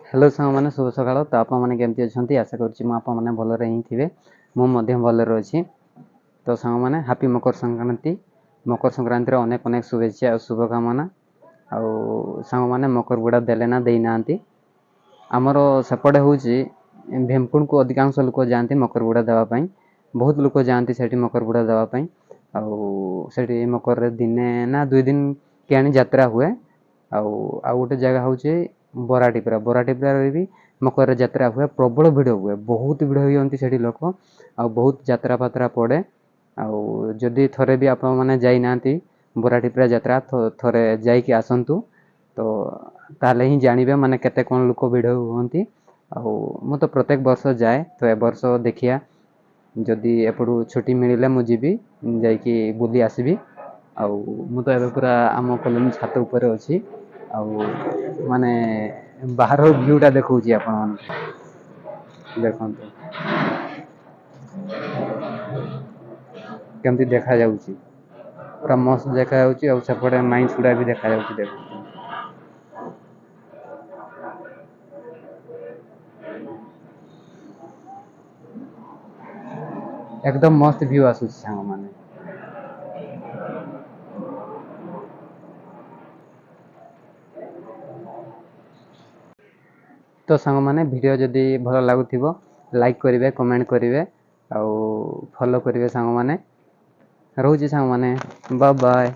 Hello सांग मैंने शुभ सकाळ। तो आप केमती अच्छा आशा करें भलरे ही थे। मुझे भलरे अच्छी। तो सांग मैंने हैप्पी मकर संक्रांति। मकर संक्रांति अनेक अनेक शुभेच्छा और शुभकामना। आउ सांग मैंने मकर बुड़ा देले ना देना आमर सेपटे हूँ भीमकुंड को अधिकांश लोक जाती मकर बुड़ा देवाई। बहुत लोक जाती से मकर बुड़ा देवाई। आठ मकर दिने ना 2 दिन किआनी यात्रा हुए। आउ गोटे जगह हूँ बराटीपरा। बराटीपरा भी मकर यात्रा हुए। प्रबल भिड़ हुए, बहुत भिड़ होती से लोक। आ बहुत यात्रा फात्रा पड़े। आदि थरे भी आप जाना बराटीपरा यात्रा थरे जाइए आसतु। तो ताले ही जानवे माने केते कौन लोक भिड़ हुंती। मु तो प्रत्येक वर्ष जाए। तो ए वर्ष देखिया जदि एपटू छुट्टी मिले मुझे जाइकी बुली आसबि। मु तो एबे पूरा आम कॉलोनी छात ऊपर अच्छी। माने बाहर व्यूटा देखा देखते केमती देखा जाउची। पूरा मस्त देखा जाउची। और सेपटे माइंस गुड़ा भी देखा जाउची। देख एकदम मस्त व्यू आसुची सांग माने। तो सांग माने वीडियो जदि भल लगुथिबो लाइक करिवे, कमेंट करिवे, आउ फॉलो करिवे सांग माने। रहूची सांग माने। Bye bye.